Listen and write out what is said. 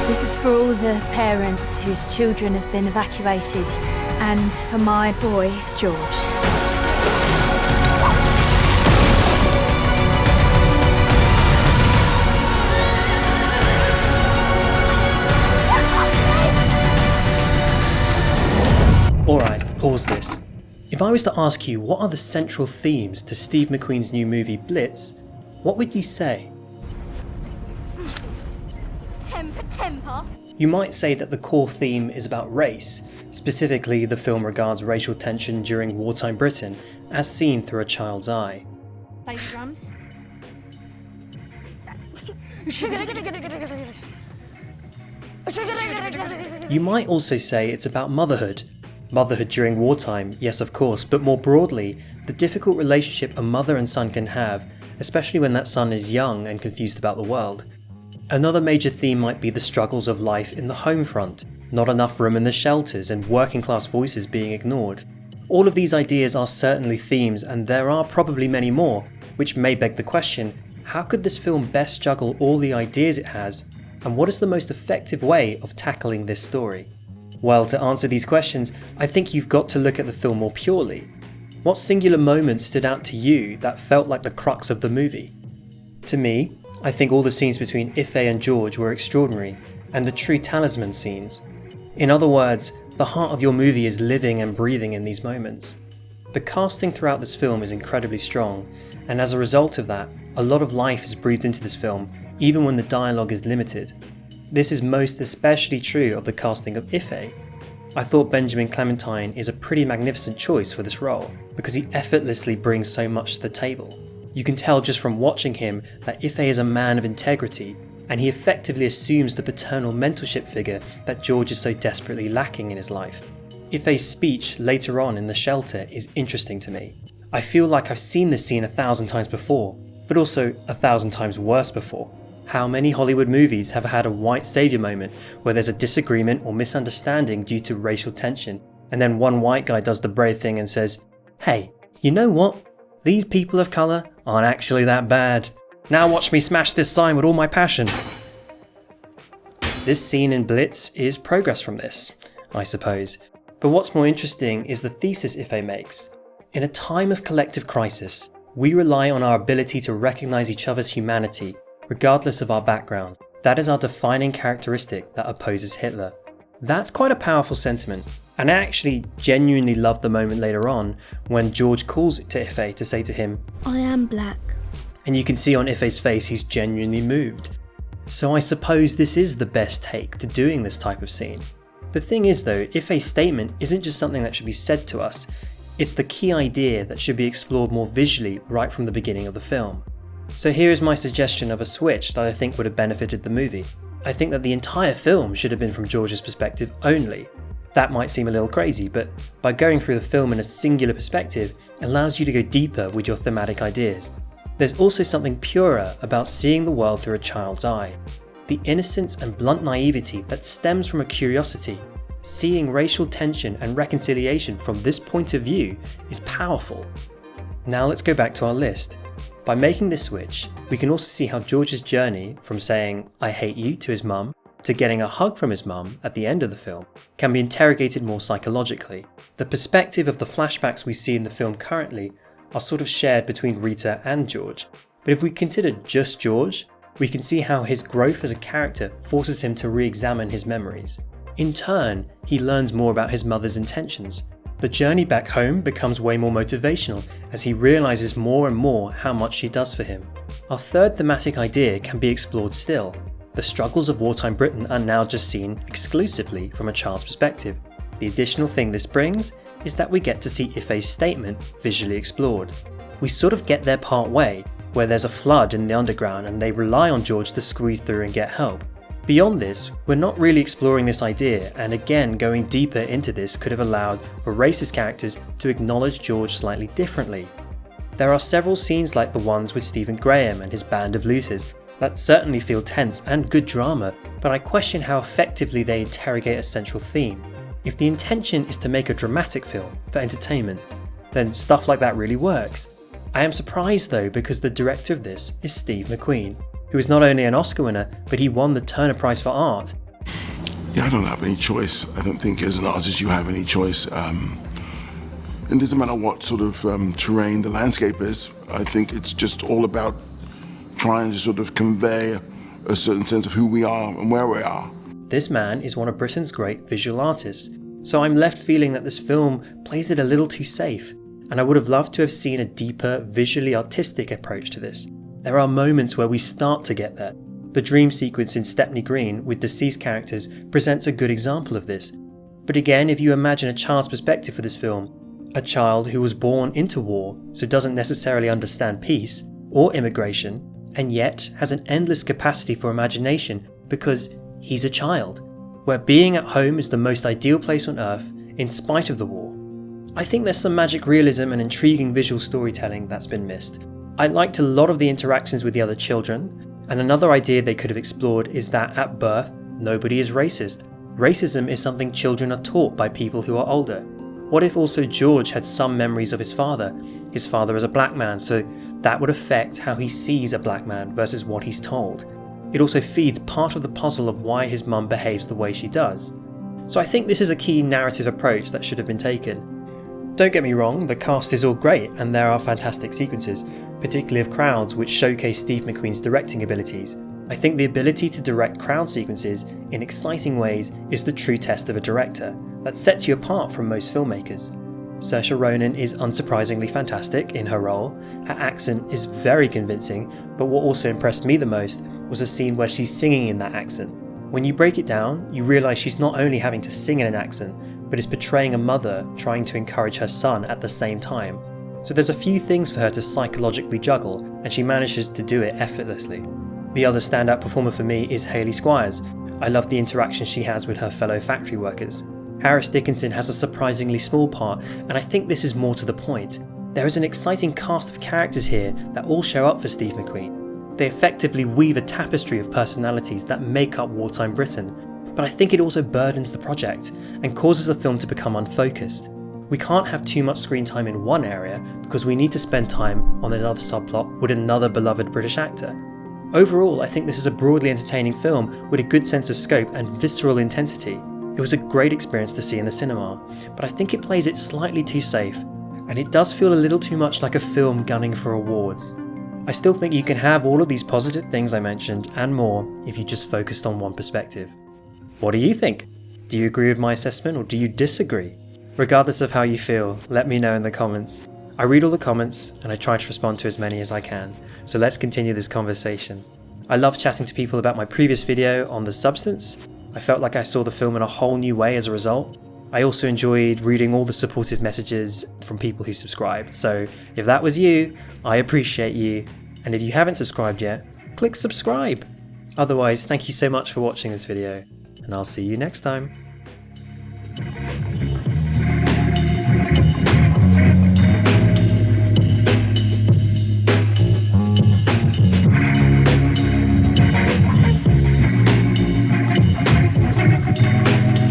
This is for all the parents whose children have been evacuated, and for my boy, George. Alright, pause this. If I was to ask you what are the central themes to Steve McQueen's new movie Blitz, what would you say? Temper. You might say that the core theme is about race. Specifically, the film regards racial tension during wartime Britain, as seen through a child's eye. Baby drums. You might also say it's about motherhood. Motherhood during wartime, yes of course, but more broadly, the difficult relationship a mother and son can have, especially when that son is young and confused about the world. Another major theme might be the struggles of life in the home front, not enough room in the shelters and working class voices being ignored. All of these ideas are certainly themes, and there are probably many more, which may beg the question, how could this film best juggle all the ideas it has, and what is the most effective way of tackling this story? Well, to answer these questions, I think you've got to look at the film more purely. What singular moments stood out to you that felt like the crux of the movie? To me, I think all the scenes between Ife and George were extraordinary, and the true talisman scenes. In other words, the heart of your movie is living and breathing in these moments. The casting throughout this film is incredibly strong, and as a result of that, a lot of life is breathed into this film, even when the dialogue is limited. This is most especially true of the casting of Ife. I thought Benjamin Clementine is a pretty magnificent choice for this role, because he effortlessly brings so much to the table. You can tell just from watching him that Ife is a man of integrity, and he effectively assumes the paternal mentorship figure that George is so desperately lacking in his life. Ife's speech later on in the shelter is interesting to me. I feel like I've seen this scene 1,000 times before, but also 1,000 times worse before. How many Hollywood movies have had a white saviour moment where there's a disagreement or misunderstanding due to racial tension, and then one white guy does the brave thing and says, "Hey, you know what? These people of colour aren't actually that bad. Now watch me smash this sign with all my passion." This scene in Blitz is progress from this, I suppose. But what's more interesting is the thesis Ife makes. In a time of collective crisis, we rely on our ability to recognise each other's humanity, regardless of our background. That is our defining characteristic that opposes Hitler. That's quite a powerful sentiment. And I actually genuinely love the moment later on when George calls to Ife to say to him, I am black. And you can see on Ife's face he's genuinely moved. So I suppose this is the best take to doing this type of scene. The thing is though, Ife's statement isn't just something that should be said to us, it's the key idea that should be explored more visually right from the beginning of the film. So here is my suggestion of a switch that I think would have benefited the movie. I think that the entire film should have been from George's perspective only. That might seem a little crazy, but by going through the film in a singular perspective, it allows you to go deeper with your thematic ideas. There's also something purer about seeing the world through a child's eye. The innocence and blunt naivety that stems from a curiosity. Seeing racial tension and reconciliation from this point of view is powerful. Now let's go back to our list. By making this switch, we can also see how George's journey from saying "I hate you" to his mum, to getting a hug from his mum at the end of the film, can be interrogated more psychologically. The perspective of the flashbacks we see in the film currently are sort of shared between Rita and George, but if we consider just George, we can see how his growth as a character forces him to re-examine his memories. In turn, he learns more about his mother's intentions. The journey back home becomes way more motivational as he realises more and more how much she does for him. Our third thematic idea can be explored still. The struggles of wartime Britain are now just seen exclusively from a child's perspective. The additional thing this brings is that we get to see Ife's statement visually explored. We sort of get there part way, where there's a flood in the underground and they rely on George to squeeze through and get help. Beyond this, we're not really exploring this idea, and again going deeper into this could have allowed the racist characters to acknowledge George slightly differently. There are several scenes like the ones with Stephen Graham and his band of looters that certainly feel tense and good drama, but I question how effectively they interrogate a central theme. If the intention is to make a dramatic film for entertainment, then stuff like that really works. I am surprised though because the director of this is Steve McQueen, who is not only an Oscar winner, but he won the Turner Prize for Art. Yeah, I don't have any choice. I don't think as an artist you have any choice. It doesn't matter what sort of terrain the landscape is. I think it's just all about trying to sort of convey a certain sense of who we are and where we are. This man is one of Britain's great visual artists, so I'm left feeling that this film plays it a little too safe, and I would have loved to have seen a deeper, visually artistic approach to this. There are moments where we start to get there. The dream sequence in Stepney Green with deceased characters presents a good example of this. But again, if you imagine a child's perspective for this film, a child who was born into war, so doesn't necessarily understand peace or immigration, and yet has an endless capacity for imagination because he's a child, where being at home is the most ideal place on earth in spite of the war. I think there's some magic realism and intriguing visual storytelling that's been missed. I liked a lot of the interactions with the other children, and another idea they could have explored is that at birth, nobody is racist. Racism is something children are taught by people who are older. What if also George had some memories of his father as a black man, so that would affect how he sees a black man versus what he's told. It also feeds part of the puzzle of why his mum behaves the way she does. So I think this is a key narrative approach that should have been taken. Don't get me wrong, the cast is all great and there are fantastic sequences, particularly of crowds which showcase Steve McQueen's directing abilities. I think the ability to direct crowd sequences in exciting ways is the true test of a director that sets you apart from most filmmakers. Saoirse Ronan is unsurprisingly fantastic in her role. Her accent is very convincing, but what also impressed me the most was a scene where she's singing in that accent. When you break it down, you realise she's not only having to sing in an accent, but is portraying a mother trying to encourage her son at the same time. So there's a few things for her to psychologically juggle, and she manages to do it effortlessly. The other standout performer for me is Hailey Squires. I love the interaction she has with her fellow factory workers. Dickinson has a surprisingly small part, and I think this is more to the point. There is an exciting cast of characters here that all show up for Steve McQueen. They effectively weave a tapestry of personalities that make up wartime Britain, but I think it also burdens the project and causes the film to become unfocused. We can't have too much screen time in one area because we need to spend time on another subplot with another beloved British actor. Overall, I think this is a broadly entertaining film with a good sense of scope and visceral intensity. It was a great experience to see in the cinema, but I think it plays it slightly too safe, and it does feel a little too much like a film gunning for awards. I still think you can have all of these positive things I mentioned and more if you just focused on one perspective. What do you think? Do you agree with my assessment or do you disagree? Regardless of how you feel, let me know in the comments. I read all the comments and I try to respond to as many as I can, so let's continue this conversation. I love chatting to people about my previous video on The Substance. I felt like I saw the film in a whole new way as a result. I also enjoyed reading all the supportive messages from people who subscribed, so if that was you, I appreciate you, and if you haven't subscribed yet, click subscribe. Otherwise, thank you so much for watching this video, and I'll see you next time.